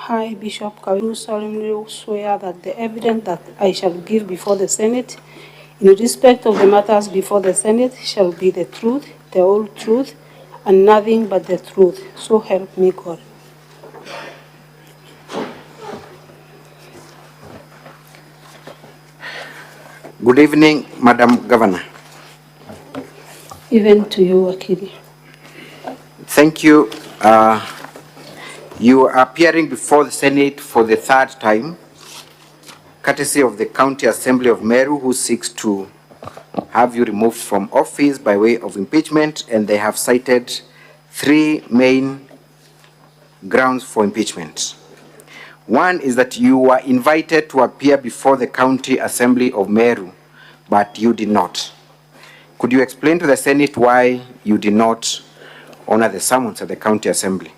I, Bishop Kawira, solemnly swear that the evidence that I shall give before the Senate in respect of the matters before the Senate shall be the truth, the whole truth, and nothing but the truth. So help me God. Good evening, Madam Governor. Even to you, Akili. Thank you. You are appearing before the Senate for the third time, courtesy of the County Assembly of Meru, who seeks to have you removed from office by way of impeachment, and they have cited three main grounds for impeachment. One is that you were invited to appear before the County Assembly of Meru, but you did not. Could you explain to the Senate why you did not honor the summons at the County Assembly?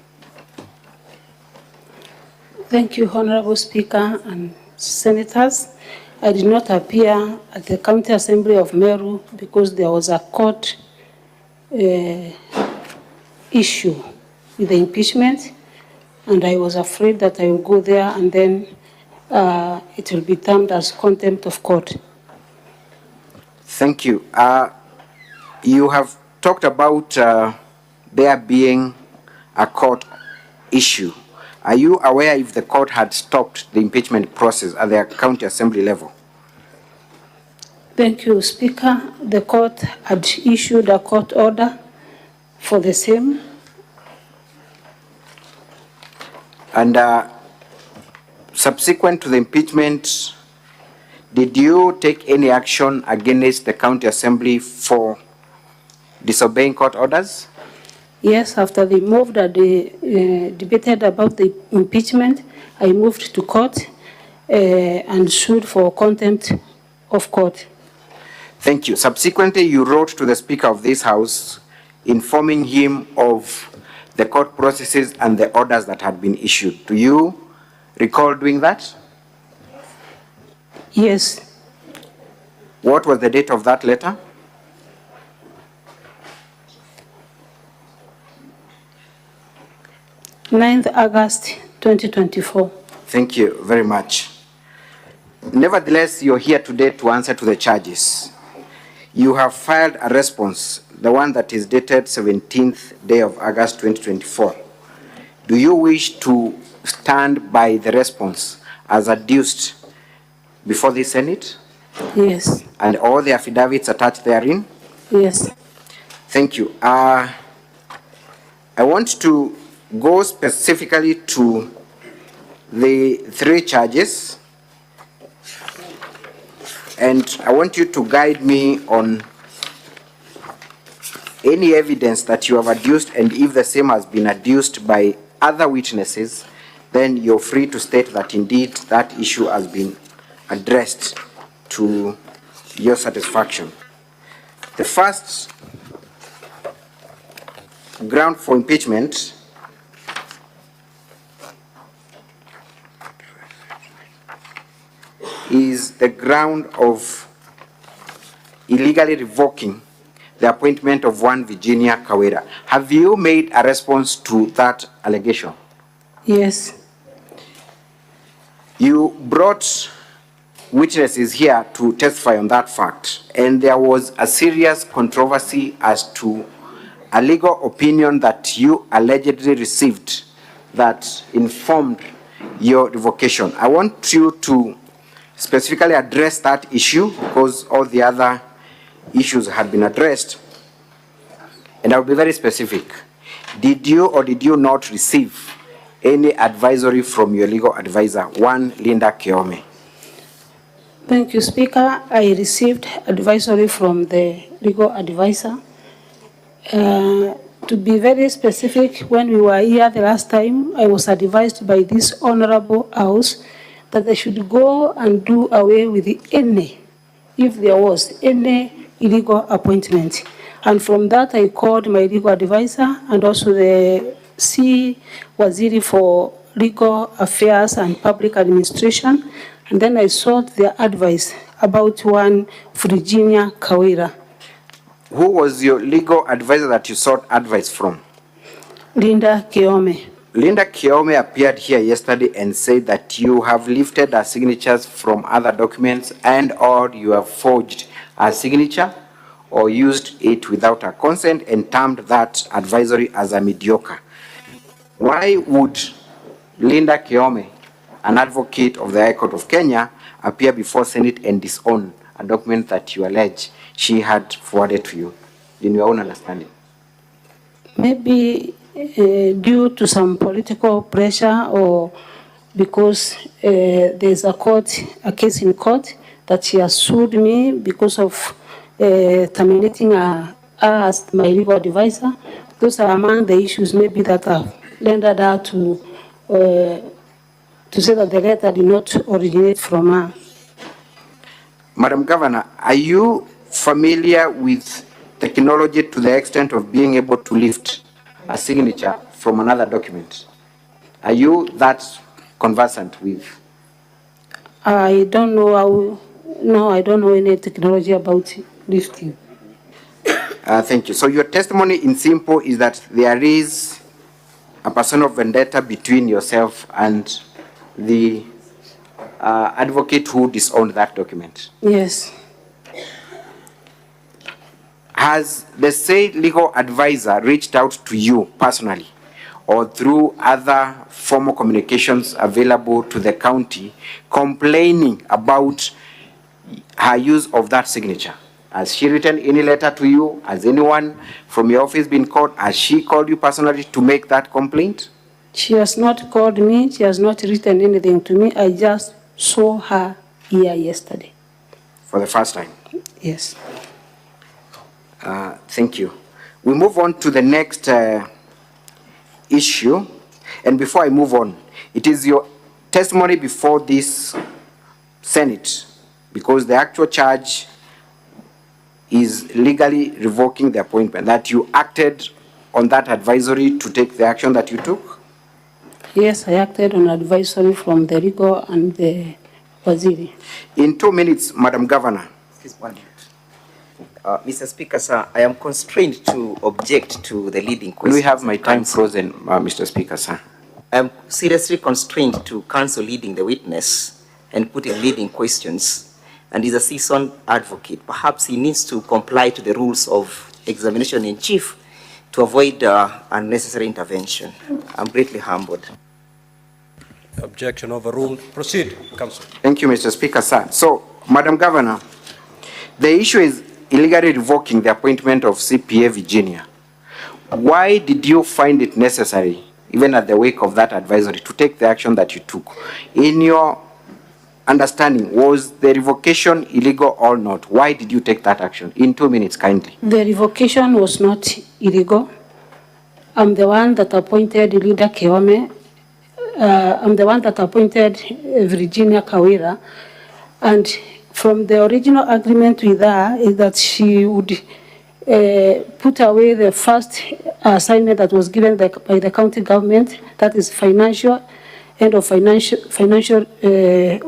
Thank you, Honorable Speaker and Senators. I did not appear at the County Assembly of Meru because there was a court issue with the impeachment, and I was afraid that I will go there and then it will be termed as contempt of court. Thank you. You have talked about there being a court issue. Are you aware if the court had stopped the impeachment process at the County Assembly level? Thank you, Speaker. The court had issued a court order for the same. And subsequent to the impeachment, did you take any action against the County Assembly for disobeying court orders? Yes, after they moved and they debated about the impeachment, I moved to court and sued for contempt of court. Thank you. Subsequently, you wrote to the Speaker of this House informing him of the court processes and the orders that had been issued. Do you recall doing that? Yes. What was the date of that letter? August 2024. Thank you very much. Nevertheless, you're here today to answer to the charges. You have filed a response, the one that is dated 17th day of August 2024. Do you wish to stand by the response as adduced before the Senate? Yes. And all the affidavits attached therein? Yes. Thank you. I want to go specifically to the three charges, and I want you to guide me on any evidence that you have adduced, and if the same has been adduced by other witnesses, then you're free to state that indeed that issue has been addressed to your satisfaction. The first ground for impeachment is the ground of illegally revoking the appointment of one Virginia Kawira. Have you made a response to that allegation? Yes. You brought witnesses here to testify on that fact, and there was a serious controversy as to a legal opinion that you allegedly received that informed your revocation. I want you to specifically address that issue because all the other issues had been addressed, and I'll be very specific. Did you or did you not receive any advisory from your legal advisor, one Linda Keome? Thank you, Speaker. I received advisory from the legal advisor. To be very specific, when we were here the last time, I was advised by this honorable house that I should go and do away with any, if there was any illegal appointment. And from that, I called my legal advisor and also the C. Waziri for Legal Affairs and Public Administration, and then I sought their advice about one Virginia Kawira. Who was your legal advisor that you sought advice from? Linda Keome. Linda Kiome appeared here yesterday and said that you have lifted her signatures from other documents and or you have forged her signature or used it without her consent and termed that advisory as a mediocre. Why would Linda Kiome, an advocate of the High Court of Kenya, appear before Senate and disown a document that you allege she had forwarded to you, in your own understanding? Maybe due to some political pressure, or because there's a case in court that she has sued me because of terminating her as my legal advisor. Those are among the issues maybe that have rendered her to say that the letter did not originate from her. Madam Governor, are you familiar with technology to the extent of being able to lift a signature from another document? Are you that conversant with? I don't know how. No, I don't know any technology about lifting. Thank you. So your testimony in simple is that there is a personal vendetta between yourself and the advocate who disowned that document. Yes. Has the said legal advisor reached out to you personally or through other formal communications available to the county complaining about her use of that signature? Has she written any letter to you? Has anyone from your office been called? Has she called you personally to make that complaint? She has not called me. She has not written anything to me. I just saw her here yesterday. For the first time? Yes. Thank you. We move on to the next issue. And before I move on, it is your testimony before this Senate, because the actual charge is legally revoking the appointment, that you acted on that advisory to take the action that you took? Yes, I acted on advisory from the legal and the waziri. In 2 minutes, Madam Governor. Please, 1 minute. Mr. Speaker, sir, I am constrained to object to the leading question. Will we have my time frozen, Mr. Speaker, sir? I am seriously constrained to cancel leading the witness and put in leading questions. And he's a seasoned advocate. Perhaps he needs to comply to the rules of examination in chief to avoid unnecessary intervention. I'm greatly humbled. Objection overruled. Proceed, Council. Thank you, Mr. Speaker, sir. So, Madam Governor, the issue is illegally revoking the appointment of CPA Virginia. Why did you find it necessary, even at the wake of that advisory, to take the action that you took? In your understanding, was the revocation illegal or not? Why did you take that action? In 2 minutes, kindly. The revocation was not illegal. I'm the one that appointed Linda Kiome. I'm the one that appointed Virginia Kawira. And from the original agreement with her is that she would put away the first assignment that was given by the county government, that is financial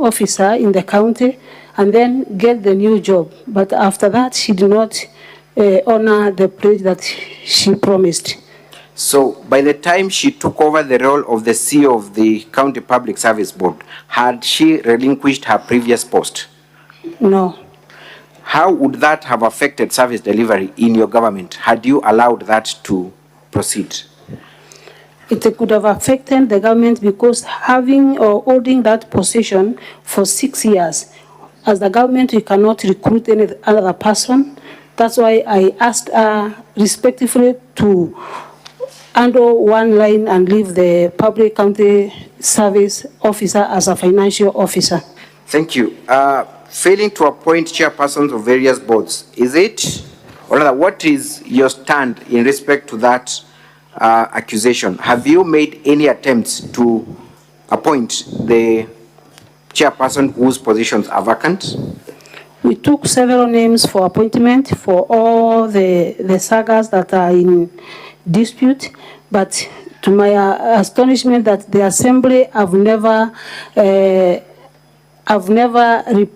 officer in the county, and then get the new job. But after that, she did not honor the pledge that she promised. So by the time she took over the role of the CEO of the County Public Service Board, had she relinquished her previous post? No. How would that have affected service delivery in your government had you allowed that to proceed? It could have affected the government because having or holding that position for 6 years, as the government, we cannot recruit any other person. That's why I asked her respectfully to handle one line and leave the public county service officer as a financial officer. Thank you. Failing to appoint chairpersons of various boards, is it, or rather, what is your stand in respect to that accusation? Have you made any attempts to appoint the chairperson whose positions are vacant? We took several names for appointment for all the sagas that are in dispute, but to my astonishment that the assembly have never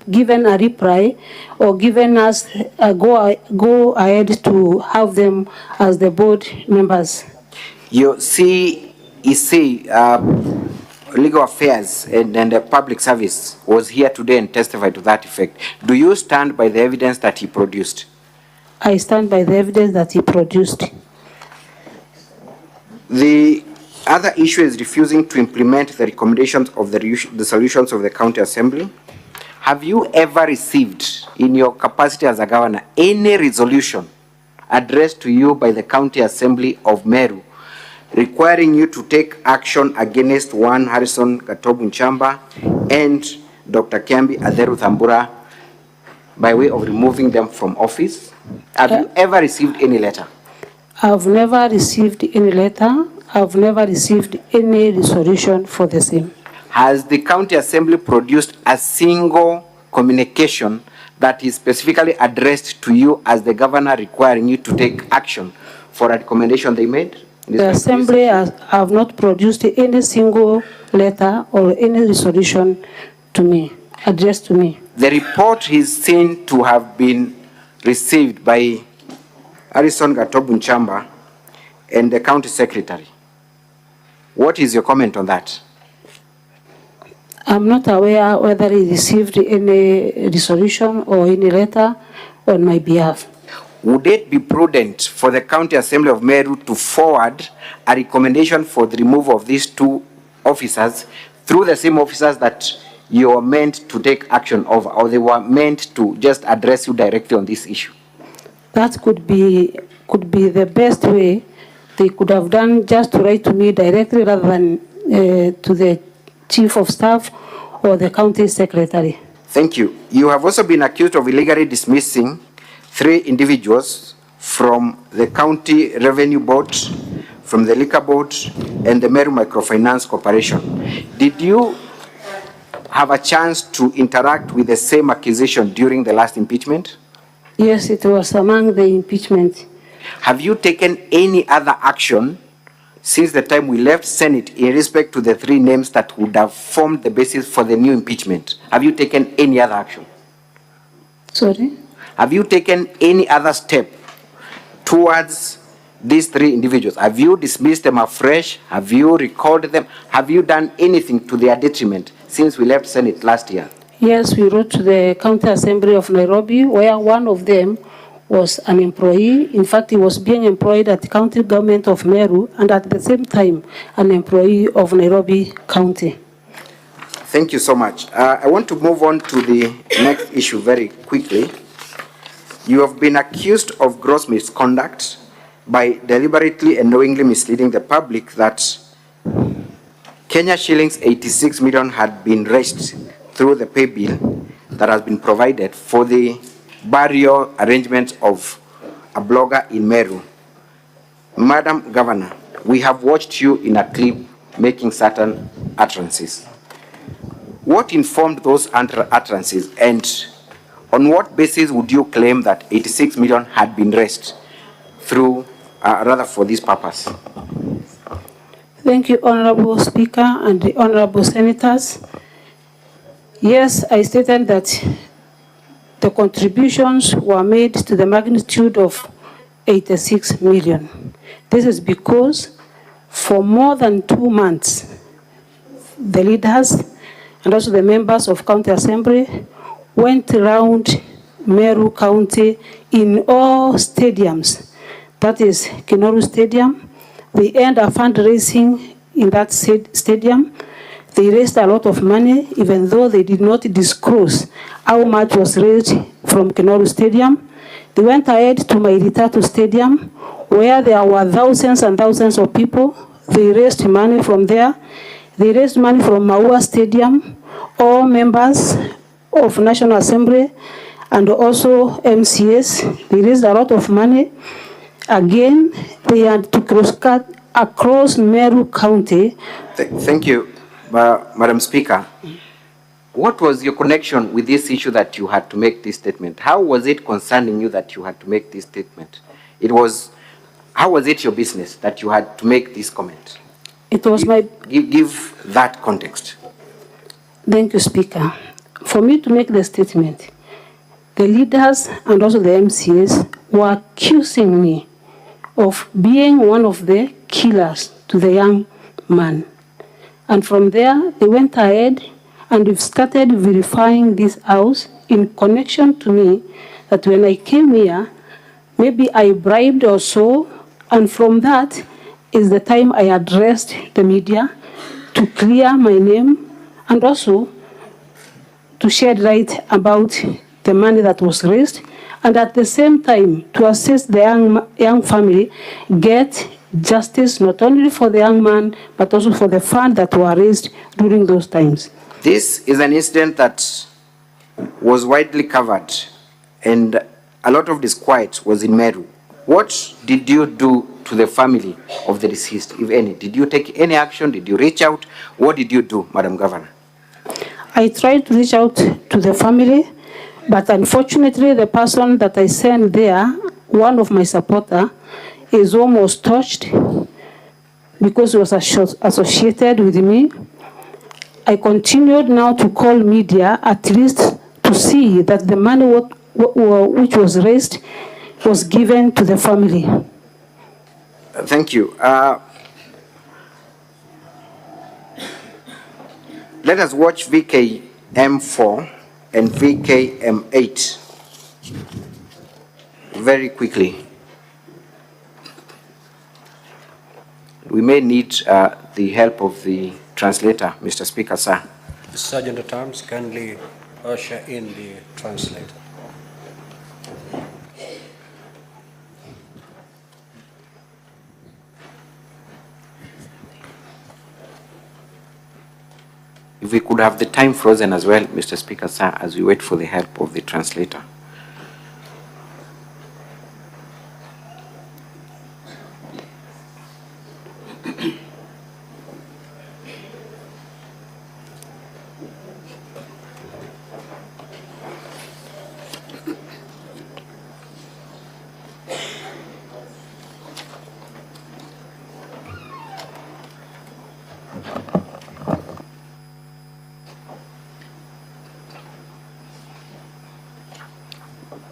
given a reply or given us a go ahead to have them as the board members. You see, EC, Legal Affairs and Public Service was here today and testified to that effect. Do you stand by the evidence that he produced? I stand by the evidence that he produced. The other issue is refusing to implement the recommendations of the solutions of the County Assembly. Have you ever received, in your capacity as a governor, any resolution addressed to you by the County Assembly of Meru requiring you to take action against one Harrison Gatobu Nchamba and Dr. Kiambi Aderu Thambura by way of removing them from office? Have you ever received any letter? I've never received any letter. I've never received any resolution for the same. Has the County Assembly produced a single communication that is specifically addressed to you as the governor requiring you to take action for a recommendation they made? The Assembly have not produced any single letter or any resolution to me, addressed to me. The report is seen to have been received by Harrison Gatobu Nchamba and the County Secretary. What is your comment on that? I'm not aware whether he received any resolution or any letter on my behalf. Would it be prudent for the County Assembly of Meru to forward a recommendation for the removal of these two officers through the same officers that you were meant to take action over, or they were meant to just address you directly on this issue? That could be the best way. They could have done just to write to me directly rather than to the Chief of Staff or the County Secretary. Thank you. You have also been accused of illegally dismissing 3 individuals from the County Revenue Board, from the Liquor Board, and the Meru Microfinance Corporation. Did you have a chance to interact with the same accusation during the last impeachment? Yes, it was among the impeachment. Have you taken any other action since the time we left Senate in respect to the 3 names that would have formed the basis for the new impeachment? Have you taken any other action? Sorry? Have you taken any other step towards these 3 individuals? Have you dismissed them afresh? Have you recalled them? Have you done anything to their detriment since we left Senate last year? Yes, we wrote to the County Assembly of Nairobi, where one of them was an employee. In fact, he was being employed at the county government of Meru and at the same time an employee of Nairobi County. Thank you so much. I want to move on to the next issue very quickly. You have been accused of gross misconduct by deliberately and knowingly misleading the public that Kenya shillings 86 million had been raised through the pay bill that has been provided for the burial arrangements of a blogger in Meru. Madam Governor, we have watched you in a clip making certain utterances. What informed those utterances, and on what basis would you claim that 86 million had been raised through, rather for this purpose? Thank you, Honorable Speaker and the Honorable Senators. Yes, I stated that the contributions were made to the magnitude of 86 million. This is because for more than 2 months, the leaders and also the members of County Assembly went around Meru County in all stadiums. That is Kinoru Stadium. They earned a fundraising in that stadium. They raised a lot of money, even though they did not disclose how much was raised from Kinoru Stadium. They went ahead to Mairitatu Stadium, where there were thousands and thousands of people. They raised money from there. They raised money from Maua Stadium, all members of National Assembly, and also MCS. They raised a lot of money. Again, they had to cross-cut across Meru County. Thank you. Madam Speaker, what was your connection with this issue that you had to make this statement? How was it concerning you that you had to make this statement? How was it your business that you had to make this comment? It was Give that context. Thank you, Speaker. For me to make the statement, the leaders and also the MCs were accusing me of being one of the killers to the young man. And from there, they went ahead and we've started verifying this house in connection to me, that when I came here, maybe I bribed or so, and from that is the time I addressed the media to clear my name and also to shed light about the money that was raised, and at the same time to assist the young family get justice not only for the young man but also for the fund that were raised during those times. This is an incident that was widely covered, and a lot of disquiet was in Meru. What did you do to the family of the deceased, if any? Did you take any action? Did you reach out? What did you do, Madam Governor? I tried to reach out to the family, but unfortunately the person that I sent there, one of my supporters, his home was touched because he was associated with me. I continued now to call media, at least to see that the money which was raised was given to the family. Thank you. Let us watch VKM4 and VKM8 very quickly. We may need the help of the translator, Mr. Speaker, sir. Sergeant at Arms, kindly usher in the translator. If we could have the time frozen as well, Mr. Speaker, sir, as we wait for the help of the translator.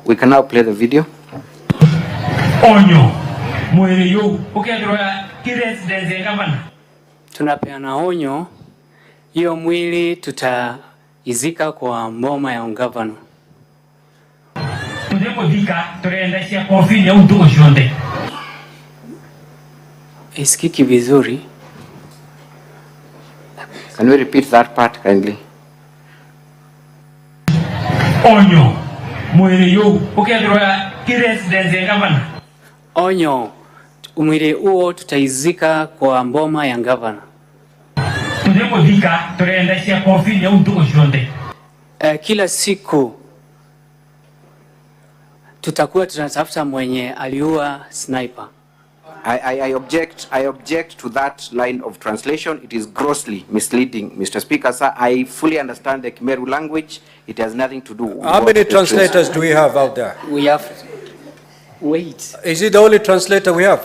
We can now play the video. Onyo, mwere yo, ukedroya kiresidence gavana. Tunapeana onyo, hiyo mwili tutaizika kwa mboma ya ungavana. Tudepo dika, tureenda siya kofini ya udugo shonde. Isikiki vizuri. Can we repeat that part kindly? Onyo, mwere yo, ukedroya kiresidence gavana. Onyo, mwili huo tutaizika kwa mboma ya ngavana. Tudepo dika, tureenda siya kofini ya udugo shonde. Kila siku tutakuwa tunatafuta mwenye aliua sniper. I object to that line of translation. It is grossly misleading, Mr. Speaker, sir. I fully understand the Khmer language. It has nothing to do. How many translators do we have out there? We have, wait. Is it the only translator we have?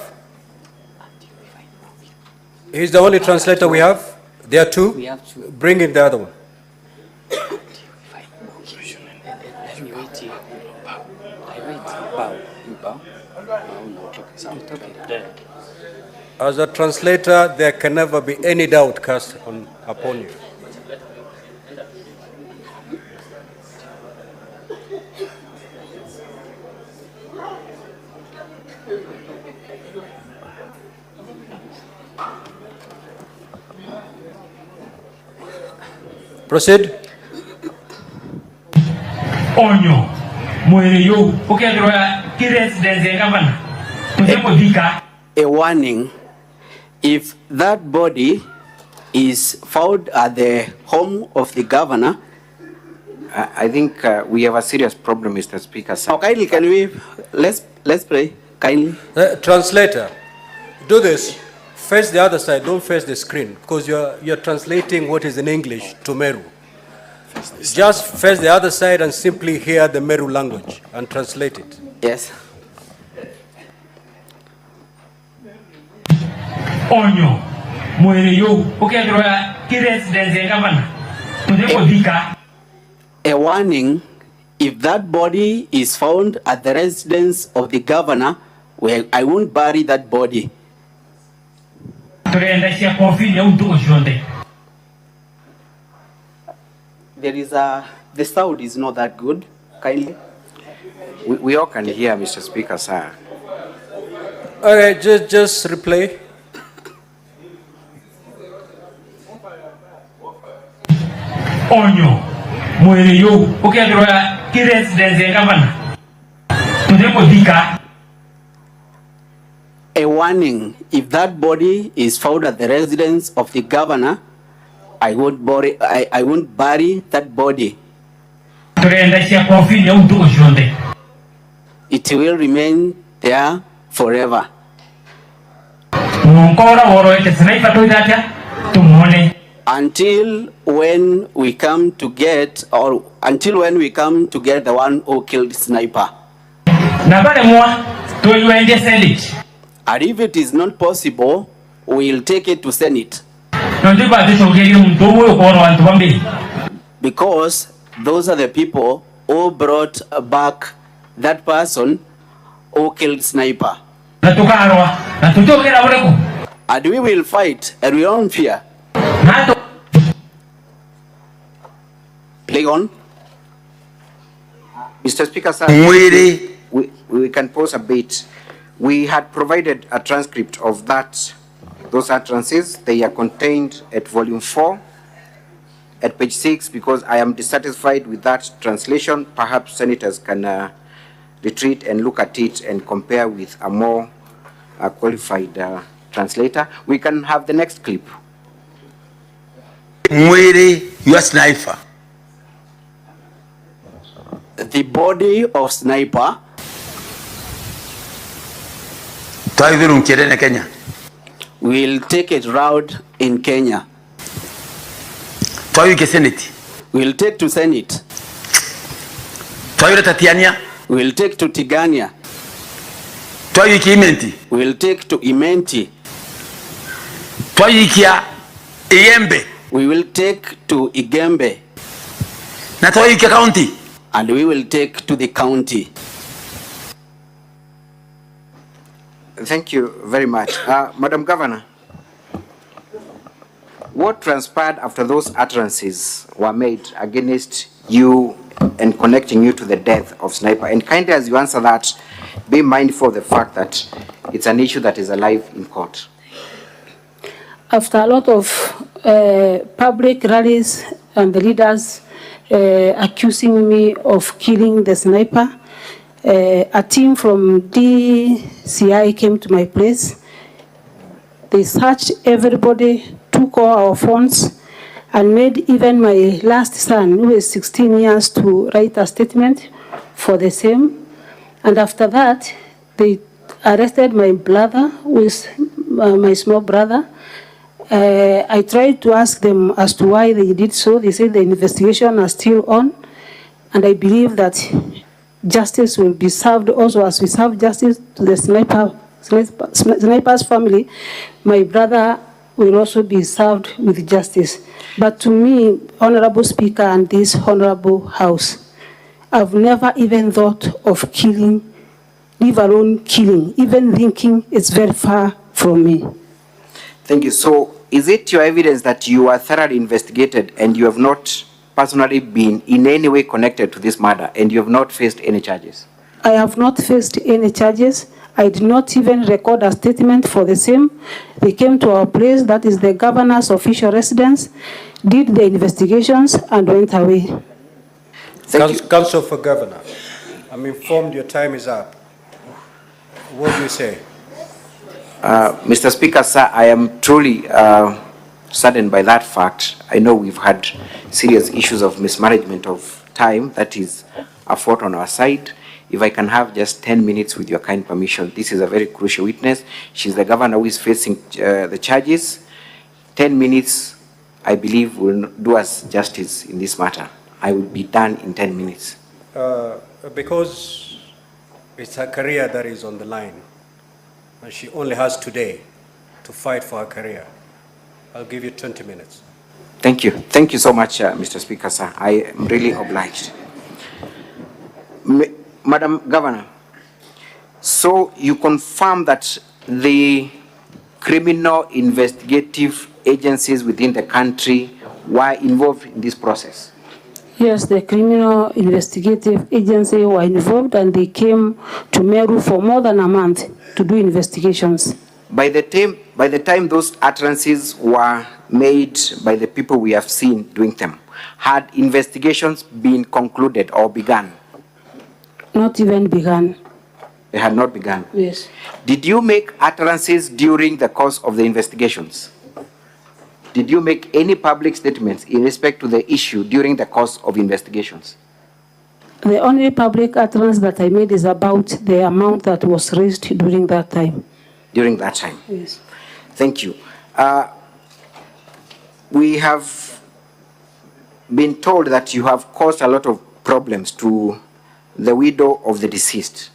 He's the only translator we have? There are two? We have two. Bring in the other one. As a translator, there can never be any doubt cast upon you. Proceed. Onyo, mwere yo, ukedroya kiresidence gavana. Tudepo dika. A warning, if that body is found at the home of the governor. I think we have a serious problem, Mr. Speaker, sir. Oh, kindly, can we, let's pray, kindly. Translator, do this. Face the other side, don't face the screen, because you're translating what is in English to Meru. Just face the other side and simply hear the Meru language and translate it. Yes. Onyo, mwere yo, ukedroya kiresidence gavana. Tudepo dika. A warning, if that body is found at the residence of the governor, well, I won't bury that body. turenda coffee ya untu ushonde. There is the sound is not that good, kindly. We all can hear, Mr. Speaker, sir. Okay, just replay. Onyo, mwere yo, ukiangalia ki residence ya governor. Tudemo dika. A warning: if that body is found at the residence of the governor, I won't bury that body. Turenda coffee ya untu ushonde. It will remain there forever. Until when we come to get the one who killed Sniper. And if it is not possible, we'll take it to Senate. Because those are the people who brought back that person who killed Sniper. And we will fight and we don't fear. Play on. Mr. Speaker, sir, we can pause a bit. We had provided a transcript of those utterances. They are contained at volume 4, at page 6, because I am dissatisfied with that translation. Perhaps senators can retreat and look at it and compare with a more qualified translator. We can have the next clip. Mwiri, you are Sniper. The body of Sniper. Kenya. We'll take it route in Kenya. Senate. We'll take to Senate. Tatiania. We'll take to Tigania. We'll take to Imenti. Igembe. We will take to Igembe. County. And we will take to the county. Thank you very much. Madam Governor, what transpired after those utterances were made against you and connecting you to the death of Sniper? And kindly, as you answer that, be mindful of the fact that it's an issue that is alive in court. After a lot of public rallies and the leaders accusing me of killing the Sniper, a team from DCI came to my place. They searched everybody, took all our phones, and made even my last son, who is 16 years, to write a statement for the same. And after that, they arrested my brother, who is my small brother. I tried to ask them as to why they did so. They said the investigation is still on, and I believe that justice will be served also as we serve justice to the Sniper's family. My brother will also be served with justice. But to me, Honorable Speaker and this Honorable House, I've never even thought of killing, leave alone killing. Even thinking it's very far from me. Thank you. So is it your evidence that you are thoroughly investigated and you have not personally been in any way connected to this murder and you have not faced any charges? I have not faced any charges. I did not even record a statement for the same. They came to our place, that is the governor's official residence, did the investigations and went away. Counsel for Governor, I'm informed your time is up. What do you say? Mr. Speaker, sir, I am truly saddened by that fact. I know we've had serious issues of mismanagement of time. That is a fault on our side. If I can have just 10 minutes with your kind permission. This is a very crucial witness. She's the governor who is facing the charges. 10 minutes, I believe, will do us justice in this matter. I will be done in 10 minutes. Because it's her career that is on the line, and she only has today to fight for her career, I'll give you 20 minutes. Thank you. Thank you so much, Mr. Speaker, sir. I am really obliged. Madam Governor, so you confirm that the criminal investigative agencies within the country were involved in this process? Yes, the criminal investigative agency were involved, and they came to Meru for more than a month to do investigations. By the time those utterances were made by the people we have seen doing them, had investigations been concluded or begun? Not even begun. They had not begun? Yes. Did you make utterances during the course of the investigations? Did you make any public statements in respect to the issue during the course of investigations? The only public utterance that I made is about the amount that was raised during that time. During that time? Yes. Thank you. We have been told that you have caused a lot of problems to the widow of the deceased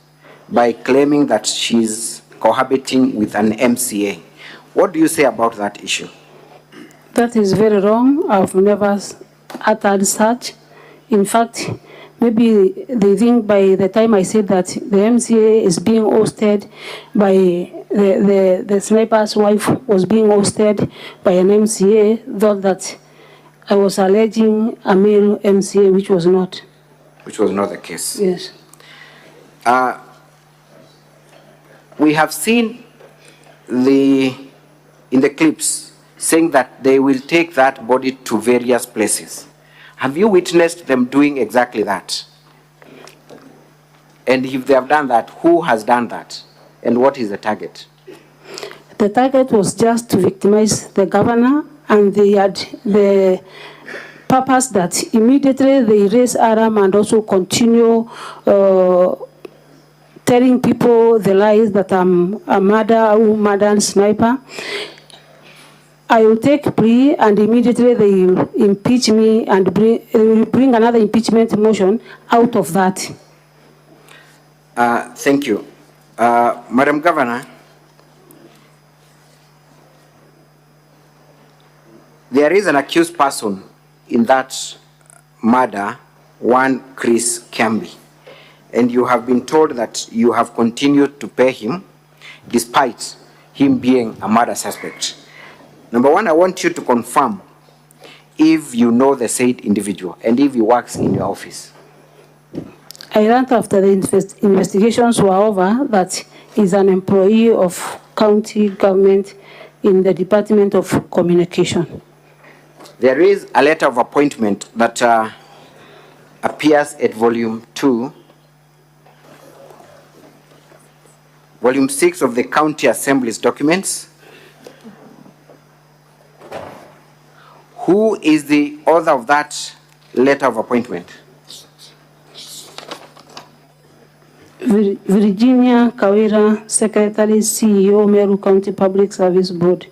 by claiming that she's cohabiting with an MCA. What do you say about that issue? That is very wrong. I've never uttered such. In fact, maybe they think by the time I said that the MCA is being hosted by the sniper's wife was being hosted by an MCA, thought that I was alleging a male MCA, which was not. Which was not the case. Yes. We have seen in the clips saying that they will take that body to various places. Have you witnessed them doing exactly that? And if they have done that, who has done that? And what is the target? The target was just to victimize the governor, and they had the purpose that immediately they raise alarm and also continue telling people the lies that I'm a murder sniper. I will take plea, and immediately they will impeach me and bring another impeachment motion out of that. Thank you. Madam Governor, there is an accused person in that murder, one Chris Kiambi, and you have been told that you have continued to pay him despite him being a murder suspect. Number one, I want you to confirm if you know the said individual and if he works in your office. I learned after the investigations were over that he's an employee of county government in the Department of Communication. There is a letter of appointment that appears at volume 2, volume 6 of the County Assembly's documents. Who is the author of that letter of appointment? Virginia Kawira, Secretary, CEO, Meru County Public Service Board.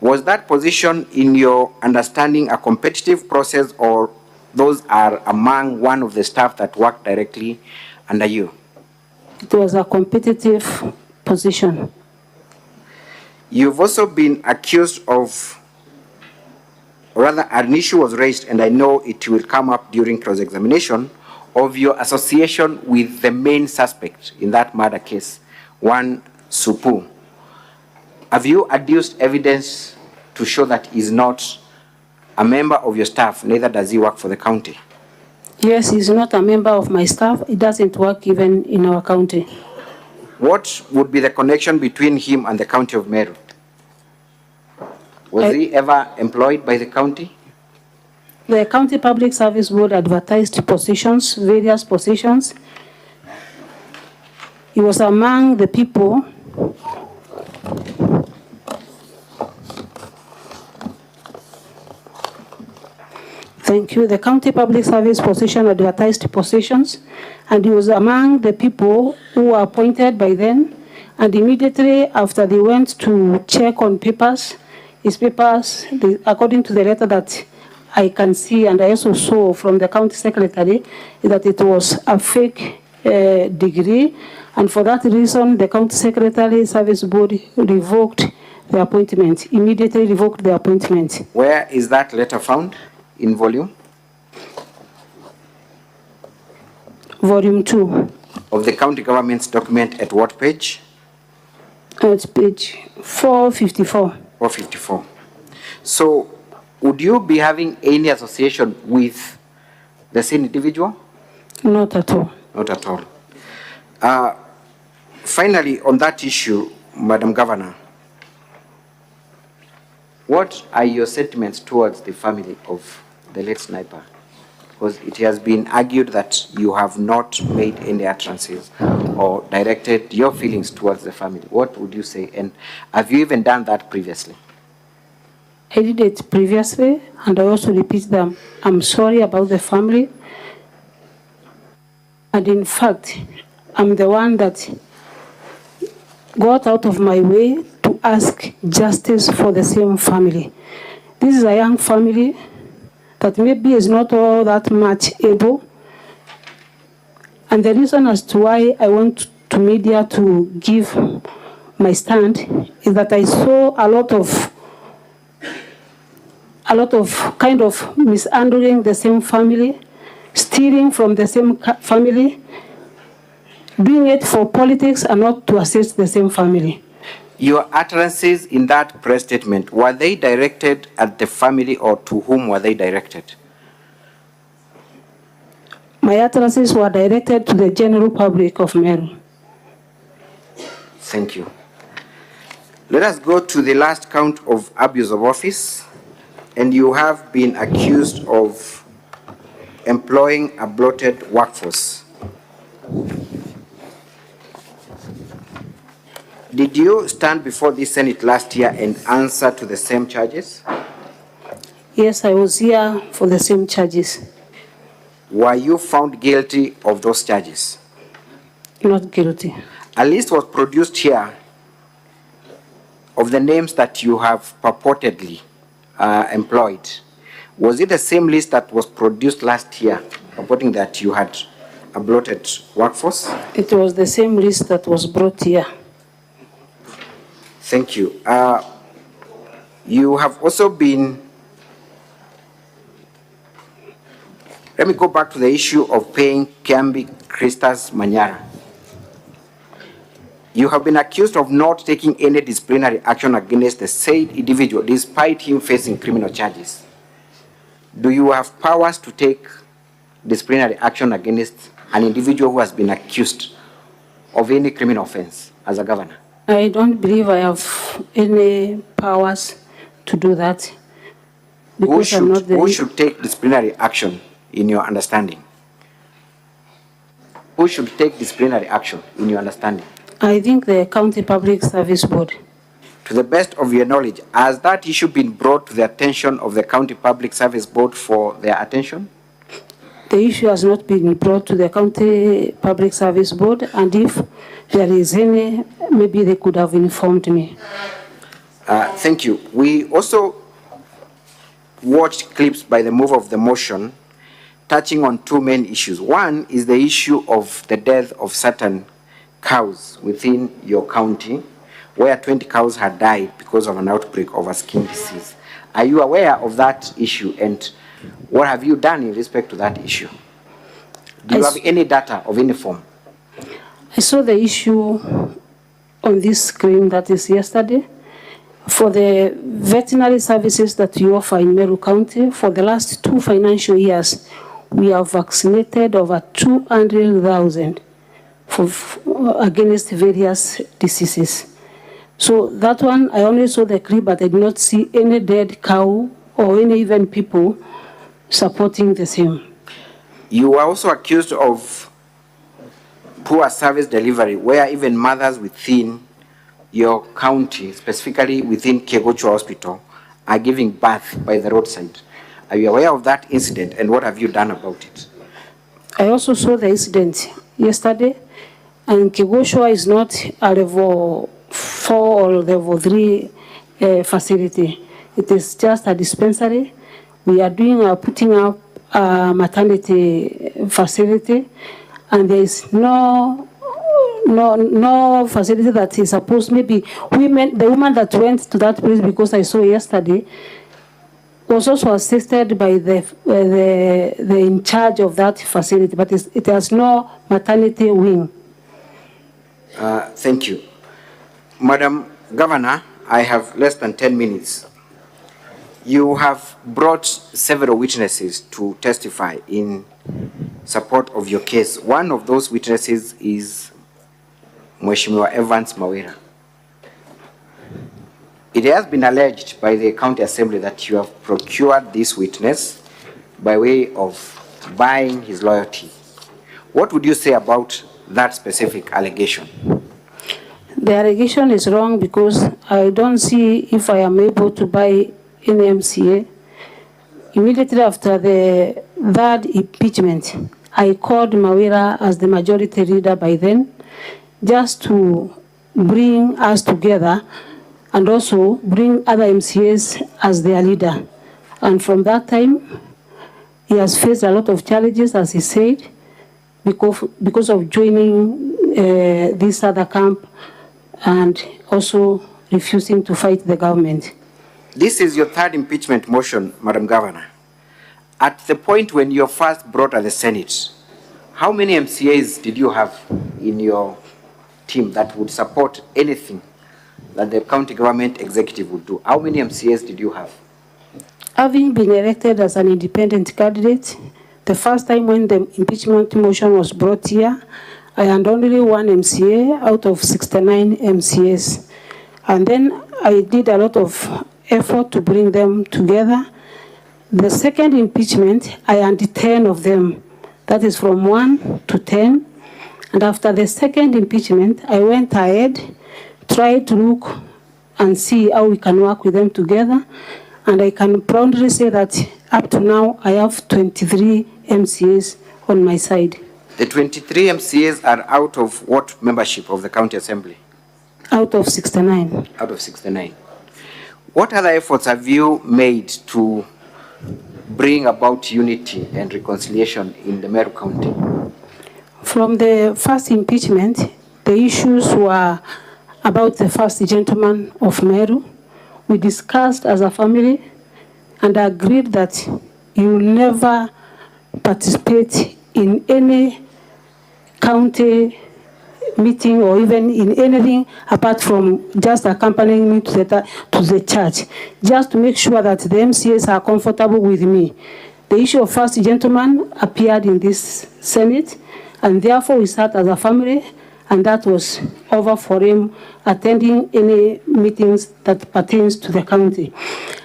Was that position, in your understanding, a competitive process, or those are among one of the staff that work directly under you? It was a competitive position. You've also been accused of, or rather an issue was raised, and I know it will come up during cross-examination, of your association with the main suspect in that murder case, one Supu. Have you adduced evidence to show that he's not a member of your staff, neither does he work for the county? Yes, he's not a member of my staff. He doesn't work even in our county. What would be the connection between him and the county of Meru? Was he ever employed by the county? The County Public Service Board advertised positions, various positions. He was among the people Thank you. The County Public Service position advertised positions, and he was among the people who were appointed by them. And immediately after they went to check on papers, his papers, according to the letter that I can see, and I also saw from the county secretary, that it was a fake degree. And for that reason, the county secretary service board revoked the appointment, immediately revoked the appointment. Where is that letter found? In volume? Volume 2. Of the county government's document, at what page? It's page 454. 454. So, would you be having any association with the same individual? Not at all. Not at all. Finally, on that issue, Madam Governor, what are your sentiments towards the family of the late sniper? Because it has been argued that you have not made any utterances or directed your feelings towards the family. What would you say? And have you even done that previously? I did it previously, and I also repeat them. I'm sorry about the family. And in fact, I'm the one that got out of my way to ask justice for the same family. This is a young family that maybe is not all that much able. And the reason as to why I went to media to give my stand is that I saw a lot of kind of mishandling the same family, stealing from the same family, doing it for politics and not to assist the same family. Your utterances in that press statement, were they directed at the family or to whom were they directed? My utterances were directed to the general public of Meru. Thank you. Let us go to the last count of abuse of office. And you have been accused of employing a bloated workforce. Did you stand before the Senate last year and answer to the same charges? Yes, I was here for the same charges. Were you found guilty of those charges? Not guilty. A list was produced here of the names that you have purportedly employed. Was it the same list that was produced last year, purporting that you had a bloated workforce? It was the same list that was brought here. Thank you. You have also been, let me go back to the issue of paying Kiambi Christas Manyara. You have been accused of not taking any disciplinary action against the said individual despite him facing criminal charges. Do you have powers to take disciplinary action against an individual who has been accused of any criminal offense as a governor? I don't believe I have any powers to do that. Who should take disciplinary action in your understanding? Who should take disciplinary action in your understanding? I think the County Public Service Board. To the best of your knowledge, has that issue been brought to the attention of the County Public Service Board for their attention? The issue has not been brought to the County Public Service Board, and if there is any, maybe they could have informed me. Thank you. We also watched clips by the move of the motion touching on two main issues. One is the issue of the death of certain cows within your county, where 20 cows had died because of an outbreak of a skin disease. Are you aware of that issue, and what have you done in respect to that issue? Do you have any data of any form? I saw the issue on this screen that is yesterday. For the veterinary services that you offer in Meru County, for the last 2 financial years, we have vaccinated over 200,000 against various diseases. So that one, I only saw the clip, but I did not see any dead cow or any even people supporting the same. You were also accused of poor service delivery, where even mothers within your county, specifically within Kegocho Hospital, are giving birth by the roadside. Are you aware of that incident, and what have you done about it? I also saw the incident yesterday, and Kegocho is not a level 4 or level 3 facility. It is just a dispensary. We are putting up a maternity facility, and there is no facility that is supposed, maybe the woman that went to that place, because I saw yesterday, was also assisted by the in charge of that facility, but it has no maternity wing. Thank you. Madam Governor, I have less than 10 minutes. You have brought several witnesses to testify in support of your case. One of those witnesses is Mheshimiwa Evans Mawira. It has been alleged by the County Assembly that you have procured this witness by way of buying his loyalty. What would you say about that specific allegation? The allegation is wrong because I don't see if I am able to buy any MCA. Immediately after the third impeachment, I called Mawira as the majority leader by then, just to bring us together and also bring other MCAs as their leader. And from that time, he has faced a lot of challenges, as he said, because of joining this other camp and also refusing to fight the government. This is your third impeachment motion, Madam Governor. At the point when you first brought at the Senate, how many MCAs did you have in your team that would support anything that the county government executive would do? How many MCAs did you have? Having been elected as an independent candidate, the first time when the impeachment motion was brought here, I had only one MCA out of 69 MCAs. And then I did a lot of effort to bring them together. The second impeachment, I had 10 of them. That is from 1 to 10. And after the second impeachment, I went ahead, tried to look and see how we can work with them together. And I can proudly say that up to now, I have 23 MCAs on my side. The 23 MCAs are out of what membership of the County Assembly? Out of 69. Out of 69. What other efforts have you made to bring about unity and reconciliation in the Meru County? From the first impeachment, the issues were about the first gentleman of Meru. We discussed as a family and agreed that you will never participate in any county meeting or even in anything apart from just accompanying me to the church, just to make sure that the MCAs are comfortable with me. The issue of first gentleman appeared in this Senate, and therefore we sat as a family, and that was over for him attending any meetings that pertains to the county.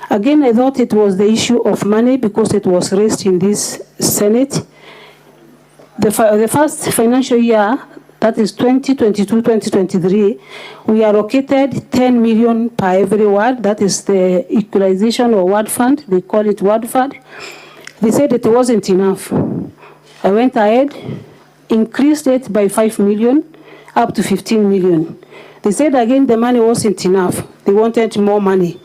Again, I thought it was the issue of money because it was raised in this Senate. The first financial year, that is 2022-2023, we allocated 10 million per every ward. That is the equalization or ward fund. They call it ward fund. They said it wasn't enough. I went ahead, increased it by 5 million, up to 15 million. They said again the money wasn't enough. They wanted more money.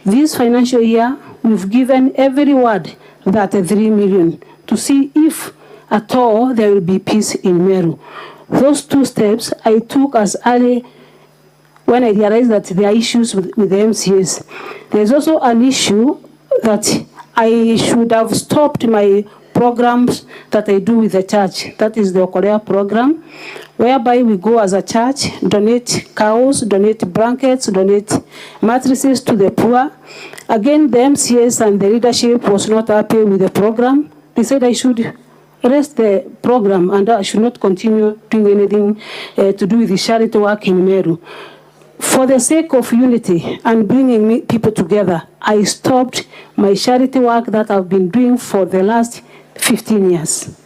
This financial year, we've given every ward that 3 million to see if at all there will be peace in Meru. Those two steps I took as early when I realized that there are issues with the MCAs. There's also an issue that I should have stopped my programs that I do with the church. That is the Okolea program, whereby we go as a church, donate cows, donate blankets, donate mattresses to the poor. Again, the MCAs and the leadership was not happy with the program. They said I should rest the program and I should not continue doing anything to do with the charity work in Meru. For the sake of unity and bringing people together, I stopped my charity work that I've been doing for the last 15 years.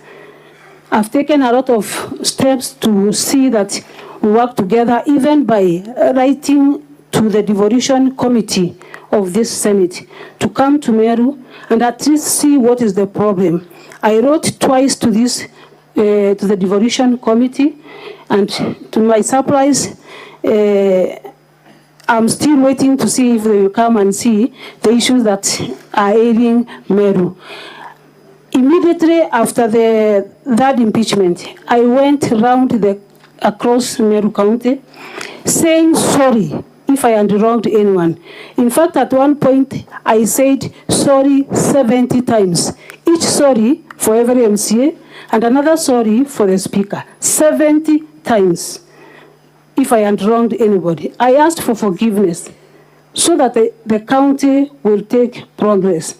I've taken a lot of steps to see that we work together, even by writing to the devolution committee of this Senate to come to Meru and at least see what is the problem. I wrote twice to the devolution committee, and to my surprise, I'm still waiting to see if they will come and see the issues that are ailing Meru. Immediately after that impeachment, I went around across Meru County saying sorry if I had wronged anyone. In fact, at one point, I said sorry 70 times. Each sorry for every MCA and another sorry for the speaker. 70 times. if I had wronged anybody. I asked for forgiveness so that the county will take progress.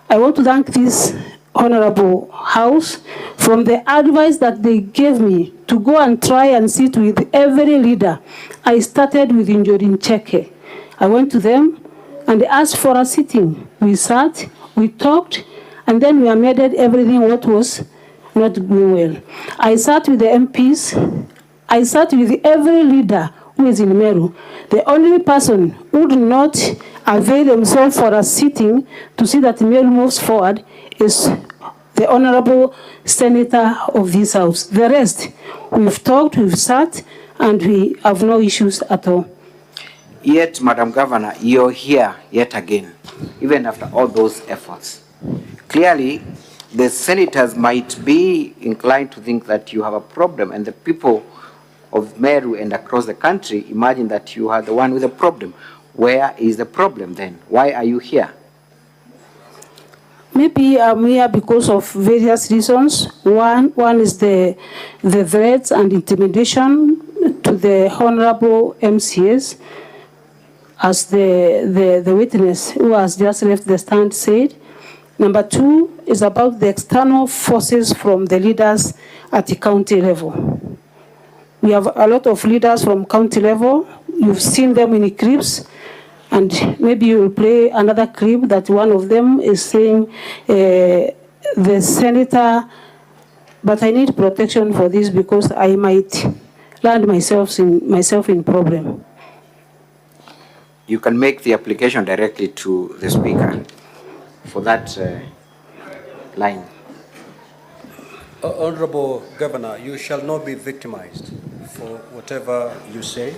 I want to thank this Honorable House from the advice that they gave me to go and try and sit with every leader. I started with Injorin Cheke. I went to them and asked for a sitting. We sat, we talked, and then we amended everything what was not going well. I sat with the MPs. I sat with every leader who is in Meru. The only person who did not avail himself for a sitting to see that Meru moves forward is the Honorable Senator of this House. The rest, we've talked, we've sat, and we have no issues at all. Yet, Madam Governor, you're here yet again, even after all those efforts. Clearly, the senators might be inclined to think that you have a problem, and the people of Meru and across the country imagine that you are the one with a problem. Where is the problem then? Why are you here? Maybe I'm here because of various reasons. One is the threats and intimidation to the honorable MCAs, as the witness who has just left the stand said. Number two is about the external forces from the leaders at the county level. We have a lot of leaders from county level. You've seen them in the clips, and maybe you will play another clip that one of them is saying, the senator, but I need protection for this because I might land myself in problem. You can make the application directly to the speaker for that line. Honorable Governor, you shall not be victimized for whatever you say,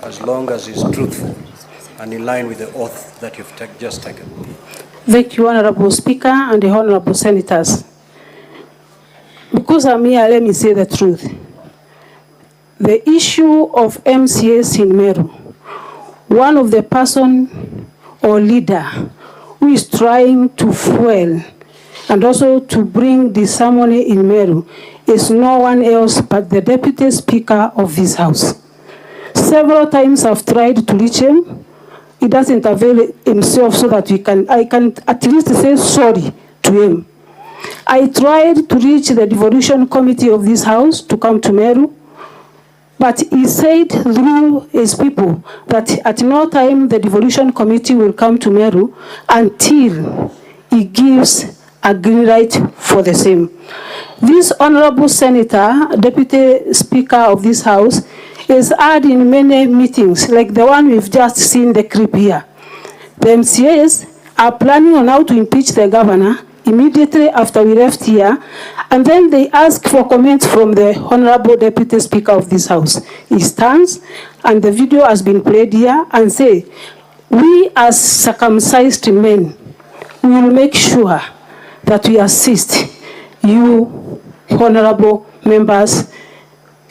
as long as it's truthful and in line with the oath that you've just taken. Thank you, Honorable Speaker and the Honorable Senators. Because I'm here, let me say the truth. The issue of MCAs in Meru, one of the person or leader who is trying to fuel and also to bring disharmony in Meru is no one else but the Deputy Speaker of this House. Several times I've tried to reach him. He doesn't avail himself so that I can at least say sorry to him. I tried to reach the devolution committee of this House to come to Meru, but he said through his people that at no time the devolution committee will come to Meru until he gives a green light for the same. This Honorable Senator, Deputy Speaker of this House, is had in many meetings, like the one we've just seen the clip here. The MCAs are planning on how to impeach the governor immediately after we left here, and then they ask for comments from the Honorable Deputy Speaker of this House. He stands, and the video has been played here, and say, we as circumcised men, we will make sure that we assist you, honorable members,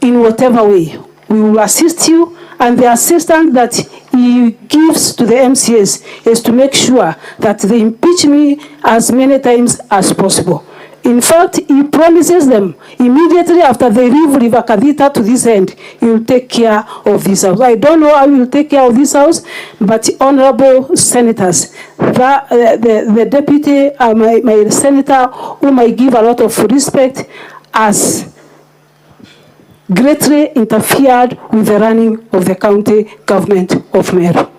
in whatever way. We will assist you, and the assistance that he gives to the MCAs is to make sure that they impeach me as many times as possible. In fact, he promises them immediately after they leave River Kadita to this end, he will take care of this house. I don't know how he will take care of this house, but honorable senators, the deputy, my senator, whom I give a lot of respect, has greatly interfered with the running of the county government of Meru.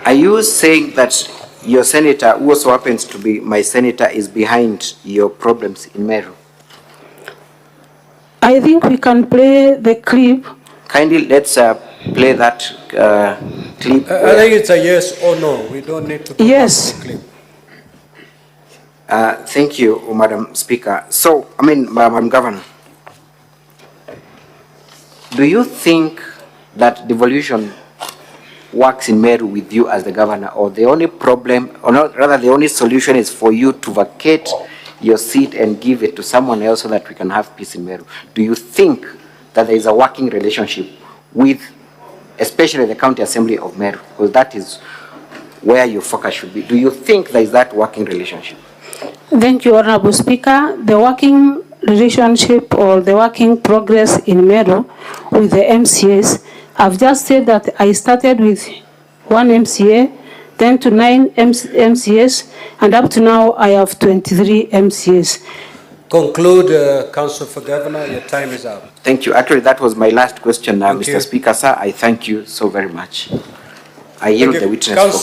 Are you saying that your senator, who also happens to be my senator, is behind your problems in Meru? I think we can play the clip. Kindly, let's play that clip. I think it's a yes or no. We don't need to talk Yes. about the clip. Thank you, Madam Speaker. So, Madam Governor, do you think that devolution works in Meru with you as the governor, or the only problem, or not, rather the only solution is for you to vacate your seat and give it to someone else so that we can have peace in Meru? Do you think that there is a working relationship with, especially the County Assembly of Meru? Because that is where your focus should be. Do you think there is that working relationship? Thank you, Honorable Speaker. The working relationship or the working progress in Meru with the MCAs. I've just said that I started with 1 MCA, then to 9 MCAs, and up to now I have 23 MCAs. Conclude, Council for Governor. Your time is up. Thank you. Actually, that was my last question, Thank Mr. you. Speaker, sir. I thank you so very much. I yield the witness. Council